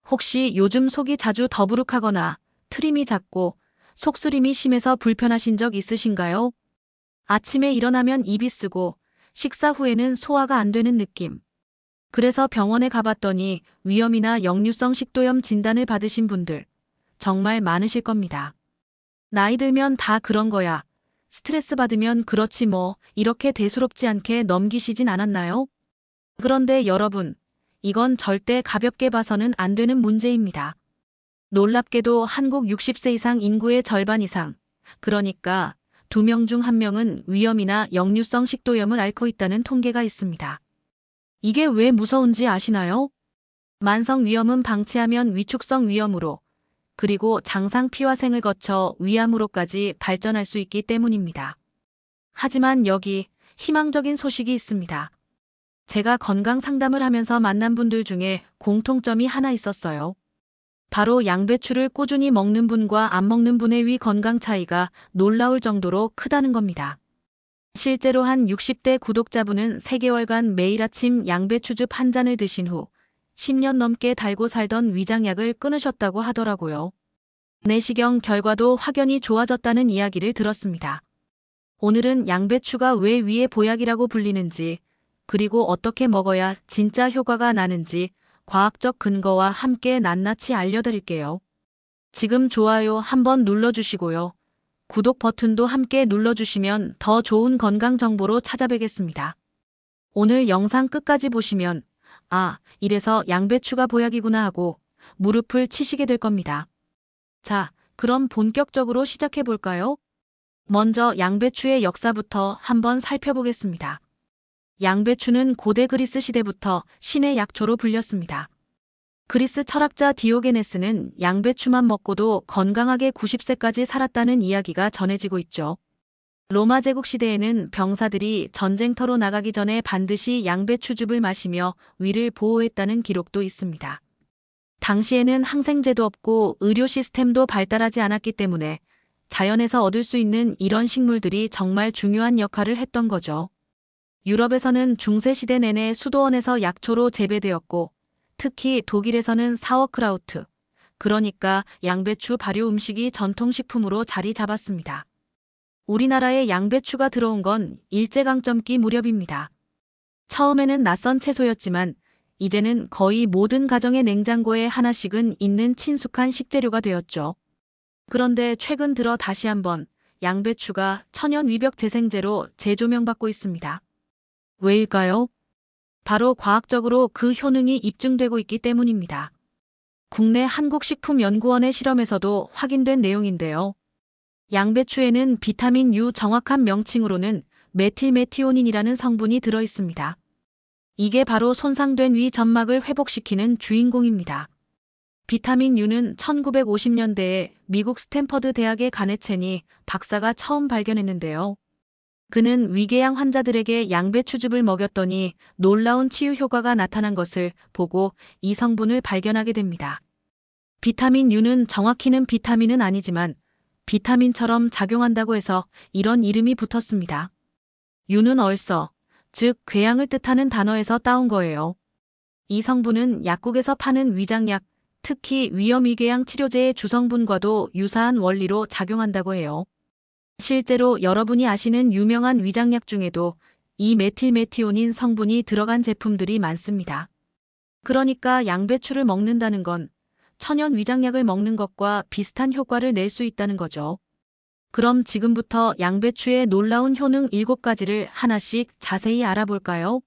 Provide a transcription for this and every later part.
혹시 요즘 속이 자주 더부룩하거나 트림이 작고 속쓰림이 심해서 불편하신 적 있으신가요? 아침에 일어나면 입이 쓰고 식사 후에는 소화가 안 되는 느낌. 그래서 병원에 가봤더니 위염이나 역류성 식도염 진단을 받으신 분들 정말 많으실 겁니다. 나이 들면 다 그런 거야. 스트레스 받으면 그렇지 뭐 이렇게 대수롭지 않게 넘기시진 않았나요? 그런데 여러분, 이건 절대 가볍게 봐서는 안 되는 문제입니다. 놀랍게도 한국 60세 이상 인구의 절반 이상, 그러니까 2명 중 1명은 위염이나 역류성 식도염을 앓고 있다는 통계가 있습니다. 이게 왜 무서운지 아시나요? 만성 위염은 방치하면 위축성 위염으로, 그리고 장상 피화생을 거쳐 위암으로까지 발전할 수 있기 때문입니다. 하지만 여기 희망적인 소식이 있습니다. 제가 건강 상담을 하면서 만난 분들 중에 공통점이 하나 있었어요. 바로 양배추를 꾸준히 먹는 분과 안 먹는 분의 위 건강 차이가 놀라울 정도로 크다는 겁니다. 실제로 한 60대 구독자분은 3개월간 매일 아침 양배추즙 한 잔을 드신 후 10년 넘게 달고 살던 위장약을 끊으셨다고 하더라고요. 내시경 결과도 확연히 좋아졌다는 이야기를 들었습니다. 오늘은 양배추가 왜 위의 보약이라고 불리는지, 그리고 어떻게 먹어야 진짜 효과가 나는지 과학적 근거와 함께 낱낱이 알려드릴게요. 지금 좋아요 한번 눌러주시고요. 구독 버튼도 함께 눌러주시면 더 좋은 건강 정보로 찾아뵙겠습니다. 오늘 영상 끝까지 보시면 아, 이래서 양배추가 보약이구나 하고 무릎을 치시게 될 겁니다. 자, 그럼 본격적으로 시작해 볼까요? 먼저 양배추의 역사부터 한번 살펴보겠습니다. 양배추는 고대 그리스 시대부터 신의 약초로 불렸습니다. 그리스 철학자 디오게네스는 양배추만 먹고도 건강하게 90세까지 살았다는 이야기가 전해지고 있죠. 로마 제국 시대에는 병사들이 전쟁터로 나가기 전에 반드시 양배추즙을 마시며 위를 보호했다는 기록도 있습니다. 당시에는 항생제도 없고 의료 시스템도 발달하지 않았기 때문에 자연에서 얻을 수 있는 이런 식물들이 정말 중요한 역할을 했던 거죠. 유럽에서는 중세시대 내내 수도원에서 약초로 재배되었고, 특히 독일에서는 사워크라우트, 그러니까 양배추 발효 음식이 전통식품으로 자리 잡았습니다. 우리나라에 양배추가 들어온 건 일제강점기 무렵입니다. 처음에는 낯선 채소였지만 이제는 거의 모든 가정의 냉장고에 하나씩은 있는 친숙한 식재료가 되었죠. 그런데 최근 들어 다시 한번 양배추가 천연 위벽 재생제로 재조명받고 있습니다. 왜일까요? 바로 과학적으로 그 효능이 입증되고 있기 때문입니다. 국내 한국식품연구원의 실험에서도 확인된 내용인데요. 양배추에는 비타민 U, 정확한 명칭으로는 메틸메티오닌이라는 성분이 들어 있습니다. 이게 바로 손상된 위 점막을 회복시키는 주인공입니다. 비타민 U는 1950년대에 미국 스탠퍼드 대학의 가네첸이 박사가 처음 발견했는데요. 그는 위궤양 환자들에게 양배추즙을 먹였더니 놀라운 치유 효과가 나타난 것을 보고 이 성분을 발견하게 됩니다. 비타민 U는 정확히는 비타민은 아니지만 비타민처럼 작용한다고 해서 이런 이름이 붙었습니다. U는 얼서, 즉 궤양을 뜻하는 단어에서 따온 거예요. 이 성분은 약국에서 파는 위장약, 특히 위염위궤양 치료제의 주성분과도 유사한 원리로 작용한다고 해요. 실제로 여러분이 아시는 유명한 위장약 중에도 이 메틸메티오닌 성분이 들어간 제품들이 많습니다. 그러니까 양배추를 먹는다는 건 천연 위장약을 먹는 것과 비슷한 효과를 낼 수 있다는 거죠. 그럼 지금부터 양배추의 놀라운 효능 7가지를 하나씩 자세히 알아볼까요?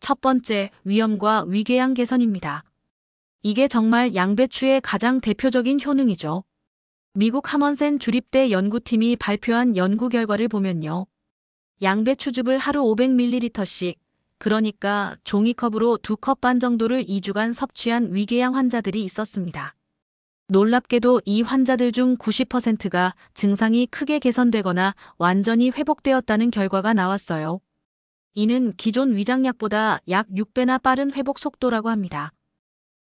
첫 번째, 위염과 위궤양 개선입니다. 이게 정말 양배추의 가장 대표적인 효능이죠. 미국 하먼센 주립대 연구팀이 발표한 연구 결과를 보면요. 양배추즙을 하루 500ml씩, 그러니까 종이컵으로 2컵 반 정도를 2주간 섭취한 위궤양 환자들이 있었습니다. 놀랍게도 이 환자들 중 90%가 증상이 크게 개선되거나 완전히 회복되었다는 결과가 나왔어요. 이는 기존 위장약보다 약 6배나 빠른 회복 속도라고 합니다.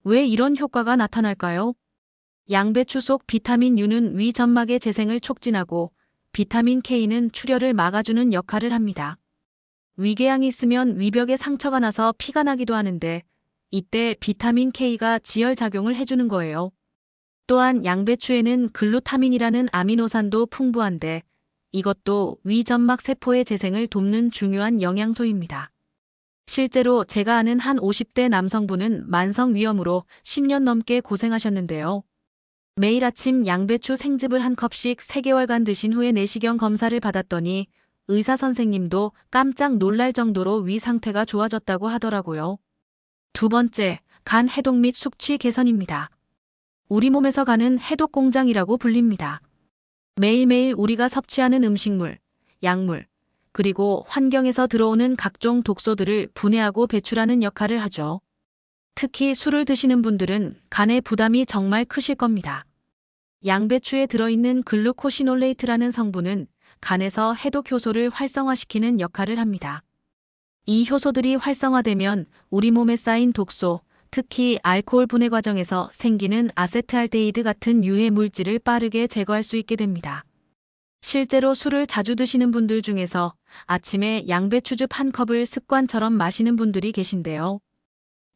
왜 이런 효과가 나타날까요? 양배추 속 비타민 U는 위 점막의 재생을 촉진하고 비타민 K는 출혈을 막아주는 역할을 합니다. 위궤양이 있으면 위벽에 상처가 나서 피가 나기도 하는데 이때 비타민 K가 지혈작용을 해주는 거예요. 또한 양배추에는 글루타민이라는 아미노산도 풍부한데 이것도 위점막 세포의 재생을 돕는 중요한 영양소입니다. 실제로 제가 아는 한 50대 남성분은 만성위염으로 10년 넘게 고생하셨는데요. 매일 아침 양배추 생즙을 한 컵씩 3개월간 드신 후에 내시경 검사를 받았더니 의사 선생님도 깜짝 놀랄 정도로 위 상태가 좋아졌다고 하더라고요. 두 번째, 간 해독 및 숙취 개선입니다. 우리 몸에서 간은 해독 공장이라고 불립니다. 매일매일 우리가 섭취하는 음식물, 약물, 그리고 환경에서 들어오는 각종 독소들을 분해하고 배출하는 역할을 하죠. 특히 술을 드시는 분들은 간의 부담이 정말 크실 겁니다. 양배추에 들어있는 글루코시놀레이트라는 성분은 간에서 해독 효소를 활성화시키는 역할을 합니다. 이 효소들이 활성화되면 우리 몸에 쌓인 독소, 특히 알코올 분해 과정에서 생기는 아세트알데히드 같은 유해 물질을 빠르게 제거할 수 있게 됩니다. 실제로 술을 자주 드시는 분들 중에서 아침에 양배추즙 한 컵을 습관처럼 마시는 분들이 계신데요.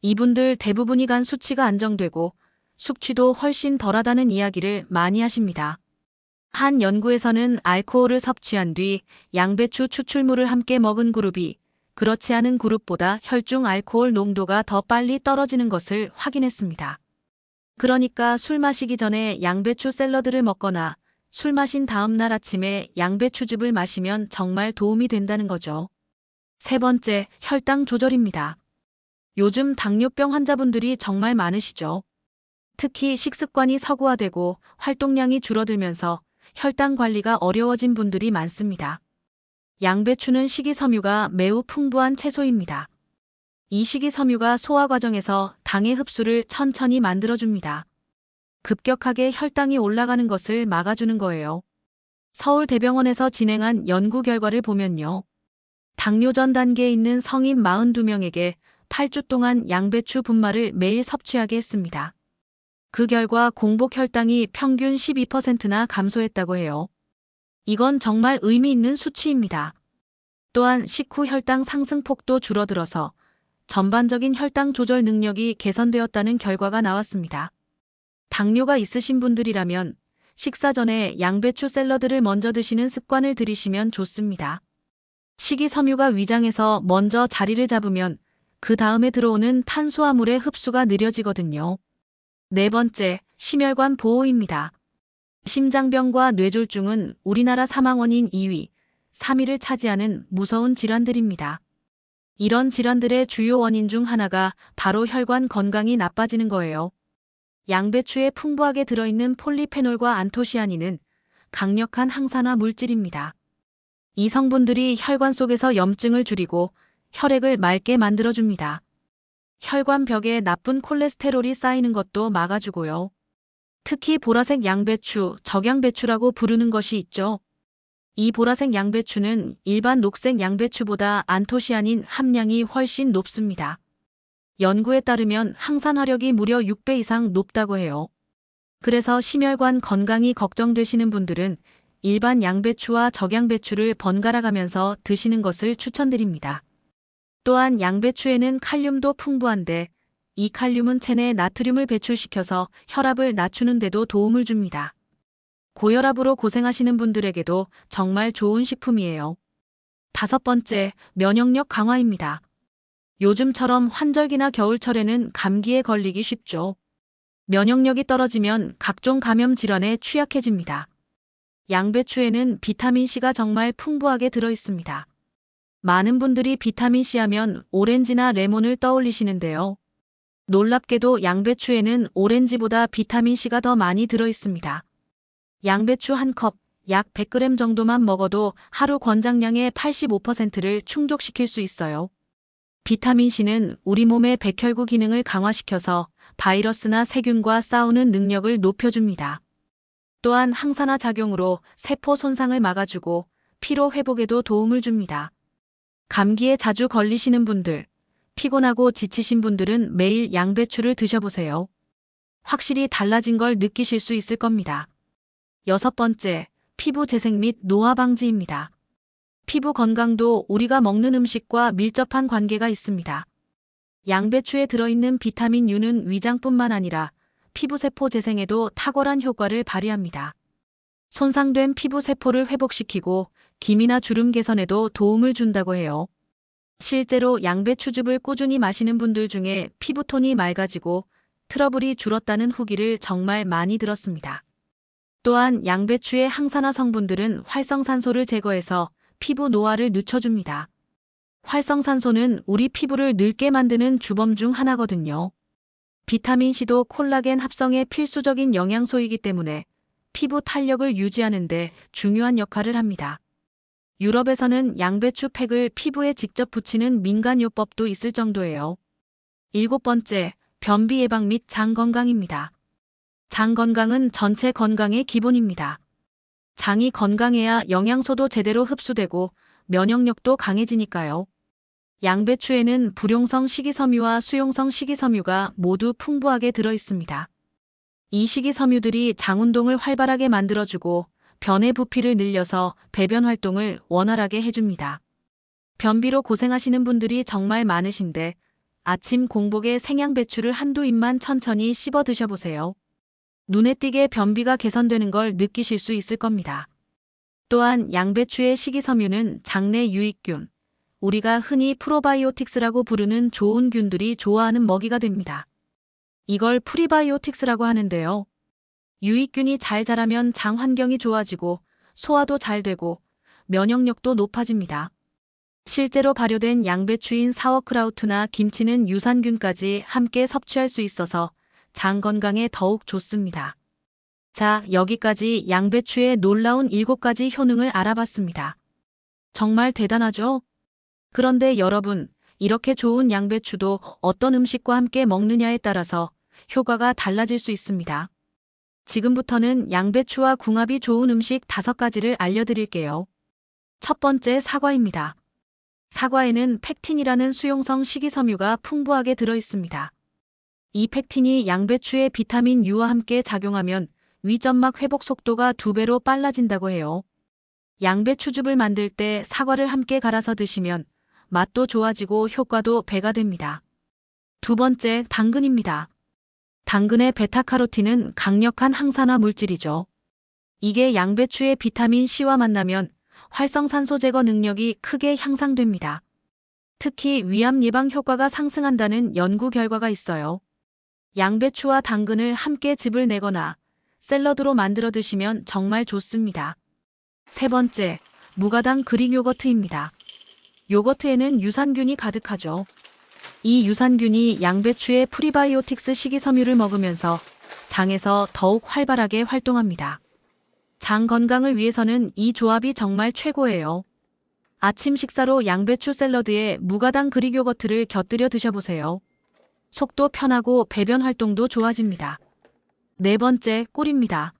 이분들 대부분이 간 수치가 안정되고 숙취도 훨씬 덜하다는 이야기를 많이 하십니다. 한 연구에서는 알코올을 섭취한 뒤 양배추 추출물을 함께 먹은 그룹이 그렇지 않은 그룹보다 혈중 알코올 농도가 더 빨리 떨어지는 것을 확인했습니다. 그러니까 술 마시기 전에 양배추 샐러드를 먹거나 술 마신 다음 날 아침에 양배추즙을 마시면 정말 도움이 된다는 거죠. 세 번째, 혈당 조절입니다. 요즘 당뇨병 환자분들이 정말 많으시죠. 특히 식습관이 서구화되고 활동량이 줄어들면서 혈당 관리가 어려워진 분들이 많습니다. 양배추는 식이섬유가 매우 풍부한 채소입니다. 이 식이섬유가 소화 과정에서 당의 흡수를 천천히 만들어줍니다. 급격하게 혈당이 올라가는 것을 막아주는 거예요. 서울대병원에서 진행한 연구 결과를 보면요. 당뇨 전 단계에 있는 성인 42명에게 8주 동안 양배추 분말을 매일 섭취하게 했습니다. 그 결과 공복 혈당이 평균 12%나 감소했다고 해요. 이건 정말 의미 있는 수치입니다. 또한 식후 혈당 상승폭도 줄어들어서 전반적인 혈당 조절 능력이 개선되었다는 결과가 나왔습니다. 당뇨가 있으신 분들이라면 식사 전에 양배추 샐러드를 먼저 드시는 습관을 들이시면 좋습니다. 식이섬유가 위장에서 먼저 자리를 잡으면 그 다음에 들어오는 탄수화물의 흡수가 느려지거든요. 네 번째, 심혈관 보호입니다. 심장병과 뇌졸중은 우리나라 사망 원인 2위, 3위를 차지하는 무서운 질환들입니다. 이런 질환들의 주요 원인 중 하나가 바로 혈관 건강이 나빠지는 거예요. 양배추에 풍부하게 들어있는 폴리페놀과 안토시아닌은 강력한 항산화 물질입니다. 이 성분들이 혈관 속에서 염증을 줄이고 혈액을 맑게 만들어줍니다. 혈관 벽에 나쁜 콜레스테롤이 쌓이는 것도 막아주고요. 특히 보라색 양배추, 적양배추라고 부르는 것이 있죠. 이 보라색 양배추는 일반 녹색 양배추보다 안토시아닌 함량이 훨씬 높습니다. 연구에 따르면 항산화력이 무려 6배 이상 높다고 해요. 그래서 심혈관 건강이 걱정되시는 분들은 일반 양배추와 적양배추를 번갈아 가면서 드시는 것을 추천드립니다. 또한 양배추에는 칼륨도 풍부한데 이 칼륨은 체내에 나트륨을 배출시켜서 혈압을 낮추는 데도 도움을 줍니다. 고혈압으로 고생하시는 분들에게도 정말 좋은 식품이에요. 다섯 번째, 면역력 강화입니다. 요즘처럼 환절기나 겨울철에는 감기에 걸리기 쉽죠. 면역력이 떨어지면 각종 감염 질환에 취약해집니다. 양배추에는 비타민C가 정말 풍부하게 들어있습니다. 많은 분들이 비타민C 하면 오렌지나 레몬을 떠올리시는데요. 놀랍게도 양배추에는 오렌지보다 비타민C가 더 많이 들어있습니다. 양배추 한 컵, 약 100g 정도만 먹어도 하루 권장량의 85%를 충족시킬 수 있어요. 비타민C는 우리 몸의 백혈구 기능을 강화시켜서 바이러스나 세균과 싸우는 능력을 높여줍니다. 또한 항산화 작용으로 세포 손상을 막아주고 피로 회복에도 도움을 줍니다. 감기에 자주 걸리시는 분들, 피곤하고 지치신 분들은 매일 양배추를 드셔보세요. 확실히 달라진 걸 느끼실 수 있을 겁니다. 여섯 번째, 피부 재생 및 노화 방지입니다. 피부 건강도 우리가 먹는 음식과 밀접한 관계가 있습니다. 양배추에 들어있는 비타민 U는 위장뿐만 아니라 피부세포 재생에도 탁월한 효과를 발휘합니다. 손상된 피부세포를 회복시키고 기미나 주름 개선에도 도움을 준다고 해요. 실제로 양배추즙을 꾸준히 마시는 분들 중에 피부톤이 맑아지고 트러블이 줄었다는 후기를 정말 많이 들었습니다. 또한 양배추의 항산화 성분들은 활성산소를 제거해서 피부 노화를 늦춰줍니다. 활성산소는 우리 피부를 늙게 만드는 주범 중 하나거든요. 비타민C도 콜라겐 합성에 필수적인 영양소이기 때문에 피부 탄력을 유지하는 데 중요한 역할을 합니다. 유럽에서는 양배추 팩을 피부에 직접 붙이는 민간요법도 있을 정도예요. 7번째, 변비 예방 및 장 건강입니다. 장 건강은 전체 건강의 기본입니다. 장이 건강해야 영양소도 제대로 흡수되고 면역력도 강해지니까요. 양배추에는 불용성 식이섬유와 수용성 식이섬유가 모두 풍부하게 들어있습니다. 이 식이섬유들이 장 운동을 활발하게 만들어주고 변의 부피를 늘려서 배변 활동을 원활하게 해줍니다. 변비로 고생하시는 분들이 정말 많으신데 아침 공복에 생양배추를 한두 입만 천천히 씹어 드셔보세요. 눈에 띄게 변비가 개선되는 걸 느끼실 수 있을 겁니다. 또한 양배추의 식이섬유는 장내 유익균, 우리가 흔히 프로바이오틱스라고 부르는 좋은 균들이 좋아하는 먹이가 됩니다. 이걸 프리바이오틱스라고 하는데요. 유익균이 잘 자라면 장 환경이 좋아지고 소화도 잘 되고 면역력도 높아집니다. 실제로 발효된 양배추인 사워크라우트나 김치는 유산균까지 함께 섭취할 수 있어서 장 건강에 더욱 좋습니다. 자, 여기까지 양배추의 놀라운 7가지 효능을 알아봤습니다. 정말 대단하죠? 그런데 여러분, 이렇게 좋은 양배추도 어떤 음식과 함께 먹느냐에 따라서 효과가 달라질 수 있습니다. 지금부터는 양배추와 궁합이 좋은 음식 5가지를 알려드릴게요. 첫 번째, 사과입니다. 사과에는 팩틴이라는 수용성 식이섬유가 풍부하게 들어있습니다. 이 팩틴이 양배추의 비타민 U와 함께 작용하면 위점막 회복 속도가 2배로 빨라진다고 해요. 양배추즙을 만들 때 사과를 함께 갈아서 드시면 맛도 좋아지고 효과도 배가 됩니다. 두 번째, 당근입니다. 당근의 베타카로틴은 강력한 항산화 물질이죠. 이게 양배추의 비타민 C와 만나면 활성산소 제거 능력이 크게 향상됩니다. 특히 위암 예방 효과가 상승한다는 연구 결과가 있어요. 양배추와 당근을 함께 즙을 내거나 샐러드로 만들어 드시면 정말 좋습니다. 세 번째, 무가당 그릭 요거트입니다. 요거트에는 유산균이 가득하죠. 이 유산균이 양배추의 프리바이오틱스 식이섬유를 먹으면서 장에서 더욱 활발하게 활동합니다. 장 건강을 위해서는 이 조합이 정말 최고예요. 아침 식사로 양배추 샐러드에 무가당 그릭 요거트를 곁들여 드셔보세요. 속도 편하고 배변 활동도 좋아집니다. 네 번째, 꿀입니다.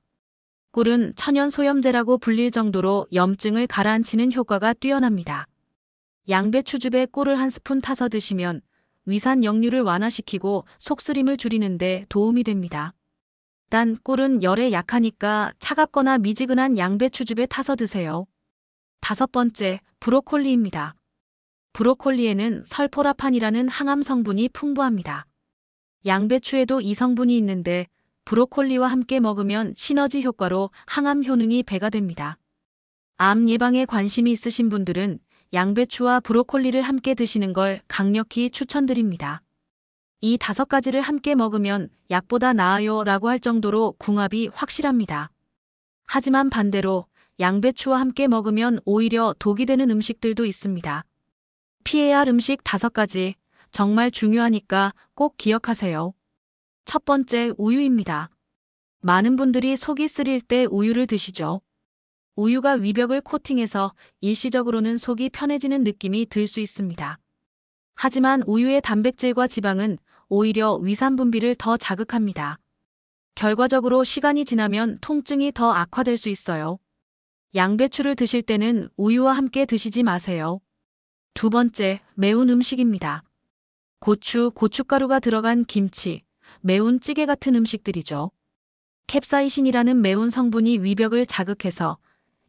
꿀은 천연 소염제라고 불릴 정도로 염증을 가라앉히는 효과가 뛰어납니다. 양배추즙에 꿀을 한 스푼 타서 드시면 위산 역류를 완화시키고 속쓰림을 줄이는 데 도움이 됩니다. 단 꿀은 열에 약하니까 차갑거나 미지근한 양배추즙에 타서 드세요. 다섯 번째, 브로콜리입니다. 브로콜리에는 설포라판이라는 항암 성분이 풍부합니다. 양배추에도 이 성분이 있는데 브로콜리와 함께 먹으면 시너지 효과로 항암 효능이 배가 됩니다. 암 예방에 관심이 있으신 분들은 양배추와 브로콜리를 함께 드시는 걸 강력히 추천드립니다. 이 5가지를 함께 먹으면 약보다 나아요 라고 할 정도로 궁합이 확실합니다. 하지만 반대로 양배추와 함께 먹으면 오히려 독이 되는 음식들도 있습니다. 피해야 할 음식 5가지, 정말 중요하니까 꼭 기억하세요. 첫 번째, 우유입니다. 많은 분들이 속이 쓰릴 때 우유를 드시죠. 우유가 위벽을 코팅해서 일시적으로는 속이 편해지는 느낌이 들 수 있습니다. 하지만 우유의 단백질과 지방은 오히려 위산 분비를 더 자극합니다. 결과적으로 시간이 지나면 통증이 더 악화될 수 있어요. 양배추를 드실 때는 우유와 함께 드시지 마세요. 두 번째, 매운 음식입니다. 고추, 고춧가루가 들어간 김치, 매운 찌개 같은 음식들이죠. 캡사이신이라는 매운 성분이 위벽을 자극해서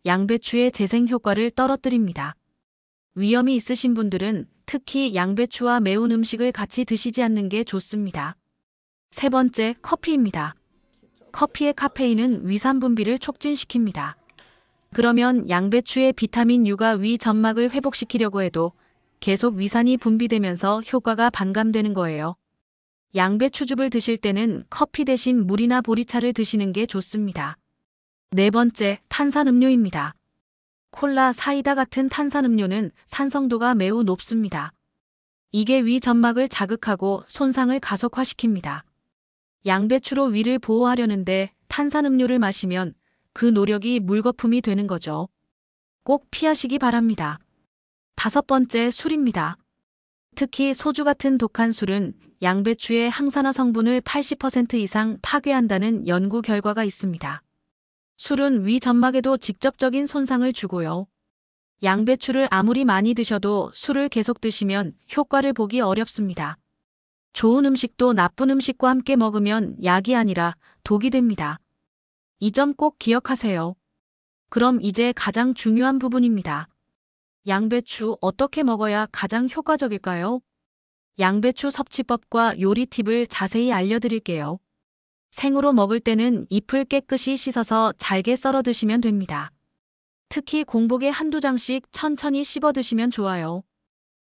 양배추의 재생 효과를 떨어뜨립니다. 위염이 있으신 분들은 특히 양배추와 매운 음식을 같이 드시지 않는 게 좋습니다. 세 번째, 커피입니다. 커피의 카페인은 위산 분비를 촉진시킵니다. 그러면 양배추의 비타민 U가 위 점막을 회복시키려고 해도 계속 위산이 분비되면서 효과가 반감되는 거예요. 양배추즙을 드실 때는 커피 대신 물이나 보리차를 드시는 게 좋습니다. 네 번째, 탄산음료입니다. 콜라, 사이다 같은 탄산음료는 산성도가 매우 높습니다. 이게 위 점막을 자극하고 손상을 가속화시킵니다. 양배추로 위를 보호하려는데 탄산음료를 마시면 그 노력이 물거품이 되는 거죠. 꼭 피하시기 바랍니다. 다섯 번째, 술입니다. 특히 소주 같은 독한 술은 양배추의 항산화 성분을 80% 이상 파괴한다는 연구 결과가 있습니다. 술은 위 점막에도 직접적인 손상을 주고요. 양배추를 아무리 많이 드셔도 술을 계속 드시면 효과를 보기 어렵습니다. 좋은 음식도 나쁜 음식과 함께 먹으면 약이 아니라 독이 됩니다. 이 점 꼭 기억하세요. 그럼 이제 가장 중요한 부분입니다. 양배추 어떻게 먹어야 가장 효과적일까요? 양배추 섭취법과 요리 팁을 자세히 알려드릴게요. 생으로 먹을 때는 잎을 깨끗이 씻어서 잘게 썰어 드시면 됩니다. 특히 공복에 한두 장씩 천천히 씹어 드시면 좋아요.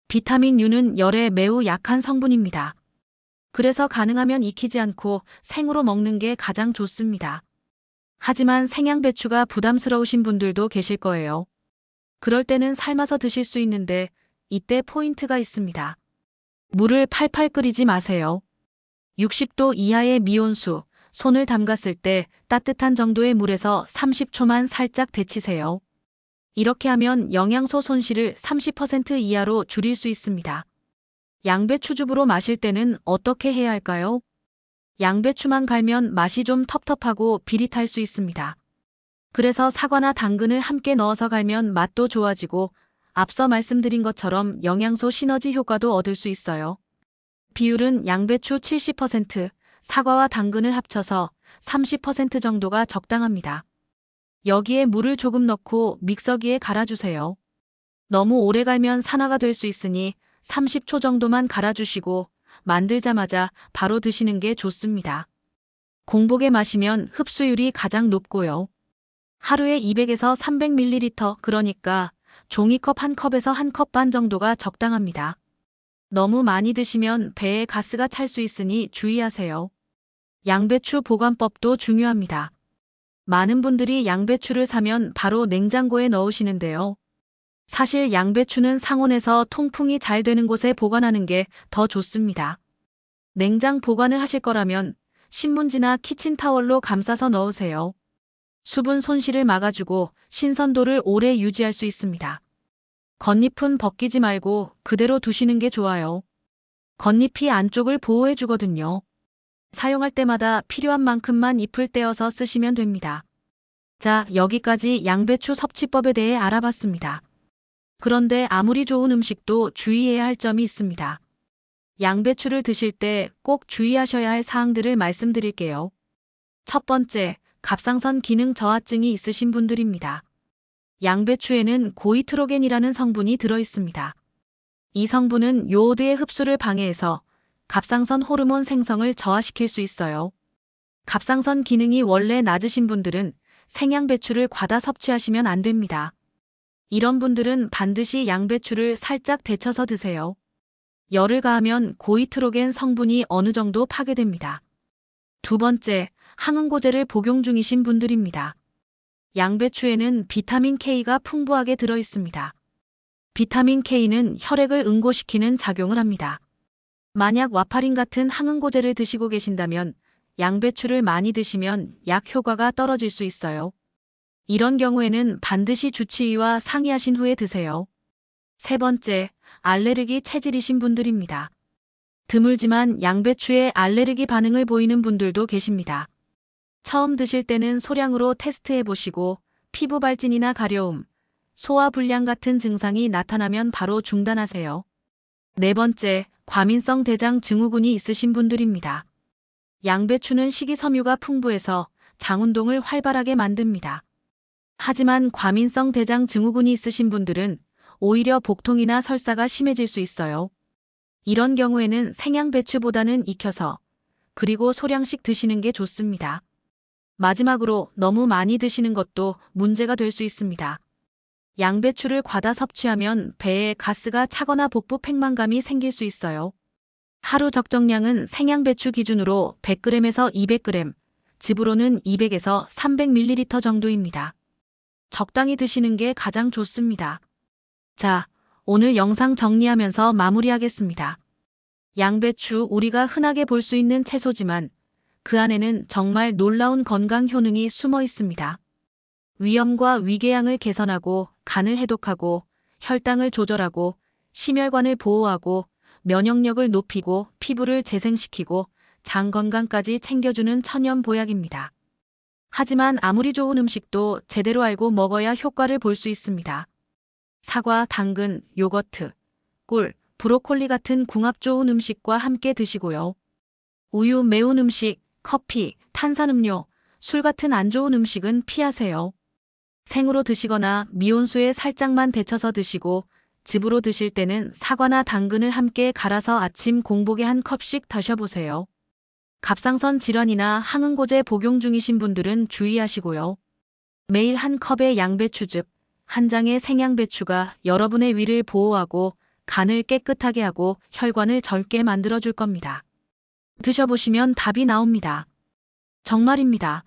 비타민 U는 열에 매우 약한 성분입니다. 그래서 가능하면 익히지 않고 생으로 먹는 게 가장 좋습니다. 하지만 생양배추가 부담스러우신 분들도 계실 거예요. 그럴 때는 삶아서 드실 수 있는데 이때 포인트가 있습니다. 물을 팔팔 끓이지 마세요. 60도 이하의 미온수, 손을 담갔을 때 따뜻한 정도의 물에서 30초만 살짝 데치세요. 이렇게 하면 영양소 손실을 30% 이하로 줄일 수 있습니다. 양배추즙으로 마실 때는 어떻게 해야 할까요? 양배추만 갈면 맛이 좀 텁텁하고 비릿할 수 있습니다. 그래서 사과나 당근을 함께 넣어서 갈면 맛도 좋아지고 앞서 말씀드린 것처럼 영양소 시너지 효과도 얻을 수 있어요. 비율은 양배추 70%, 사과와 당근을 합쳐서 30% 정도가 적당합니다. 여기에 물을 조금 넣고 믹서기에 갈아주세요. 너무 오래 갈면 산화가 될 수 있으니 30초 정도만 갈아주시고 만들자마자 바로 드시는 게 좋습니다. 공복에 마시면 흡수율이 가장 높고요. 하루에 200에서 300ml, 그러니까 종이컵 한 컵에서 한 컵 반 정도가 적당합니다. 너무 많이 드시면 배에 가스가 찰 수 있으니 주의하세요. 양배추 보관법도 중요합니다. 많은 분들이 양배추를 사면 바로 냉장고에 넣으시는데요. 사실 양배추는 상온에서 통풍이 잘 되는 곳에 보관하는 게 더 좋습니다. 냉장 보관을 하실 거라면 신문지나 키친타월로 감싸서 넣으세요. 수분 손실을 막아주고 신선도를 오래 유지할 수 있습니다. 겉잎은 벗기지 말고 그대로 두시는 게 좋아요. 겉잎이 안쪽을 보호해 주거든요. 사용할 때마다 필요한 만큼만 잎을 떼어서 쓰시면 됩니다. 자, 여기까지 양배추 섭취법에 대해 알아봤습니다. 그런데 아무리 좋은 음식도 주의해야 할 점이 있습니다. 양배추를 드실 때 꼭 주의하셔야 할 사항들을 말씀드릴게요. 첫 번째, 갑상선 기능 저하증이 있으신 분들입니다. 양배추에는 고이트로겐이라는 성분이 들어 있습니다. 이 성분은 요오드의 흡수를 방해해서 갑상선 호르몬 생성을 저하시킬 수 있어요. 갑상선 기능이 원래 낮으신 분들은 생양배추를 과다 섭취하시면 안 됩니다. 이런 분들은 반드시 양배추를 살짝 데쳐서 드세요. 열을 가하면 고이트로겐 성분이 어느 정도 파괴됩니다. 두 번째, 항응고제를 복용 중이신 분들입니다. 양배추에는 비타민 K가 풍부하게 들어 있습니다. 비타민 K는 혈액을 응고시키는 작용을 합니다. 만약 와파린 같은 항응고제를 드시고 계신다면 양배추를 많이 드시면 약 효과가 떨어질 수 있어요. 이런 경우에는 반드시 주치의와 상의하신 후에 드세요. 세 번째, 알레르기 체질이신 분들입니다. 드물지만 양배추에 알레르기 반응을 보이는 분들도 계십니다. 처음 드실 때는 소량으로 테스트해 보시고 피부 발진이나 가려움, 소화불량 같은 증상이 나타나면 바로 중단하세요. 네 번째, 과민성 대장 증후군이 있으신 분들입니다. 양배추는 식이섬유가 풍부해서 장 운동을 활발하게 만듭니다. 하지만 과민성 대장 증후군이 있으신 분들은 오히려 복통이나 설사가 심해질 수 있어요. 이런 경우에는 생양배추보다는 익혀서 그리고 소량씩 드시는 게 좋습니다. 마지막으로 너무 많이 드시는 것도 문제가 될 수 있습니다. 양배추를 과다 섭취하면 배에 가스가 차거나 복부 팽만감이 생길 수 있어요. 하루 적정량은 생양배추 기준으로 100g에서 200g, 즙으로는 200에서 300ml 정도입니다. 적당히 드시는 게 가장 좋습니다. 자, 오늘 영상 정리하면서 마무리하겠습니다. 양배추, 우리가 흔하게 볼 수 있는 채소지만 그 안에는 정말 놀라운 건강 효능이 숨어 있습니다. 위염과 위궤양을 개선하고 간을 해독하고 혈당을 조절하고 심혈관을 보호하고 면역력을 높이고 피부를 재생시키고 장 건강까지 챙겨주는 천연 보약입니다. 하지만 아무리 좋은 음식도 제대로 알고 먹어야 효과를 볼 수 있습니다. 사과, 당근, 요거트, 꿀, 브로콜리 같은 궁합 좋은 음식과 함께 드시고요. 우유, 매운 음식, 커피, 탄산음료, 술 같은 안 좋은 음식은 피하세요. 생으로 드시거나 미온수에 살짝만 데쳐서 드시고 즙으로 드실 때는 사과나 당근을 함께 갈아서 아침 공복에 한 컵씩 드셔보세요. 갑상선 질환이나 항응고제 복용 중이신 분들은 주의하시고요. 매일 한 컵의 양배추즙, 한 장의 생양배추가 여러분의 위를 보호하고 간을 깨끗하게 하고 혈관을 젊게 만들어줄 겁니다. 드셔보시면 답이 나옵니다. 정말입니다.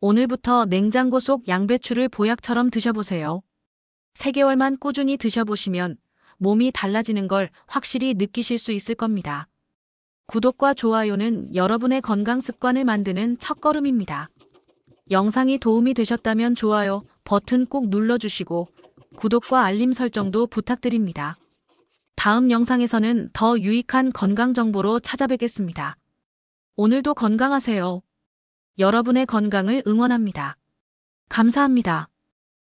오늘부터 냉장고 속 양배추를 보약처럼 드셔보세요. 3개월만 꾸준히 드셔보시면 몸이 달라지는 걸 확실히 느끼실 수 있을 겁니다. 구독과 좋아요는 여러분의 건강 습관을 만드는 첫걸음입니다. 영상이 도움이 되셨다면 좋아요 버튼 꼭 눌러주시고 구독과 알림 설정도 부탁드립니다. 다음 영상에서는 더 유익한 건강 정보로 찾아뵙겠습니다. 오늘도 건강하세요. 여러분의 건강을 응원합니다. 감사합니다.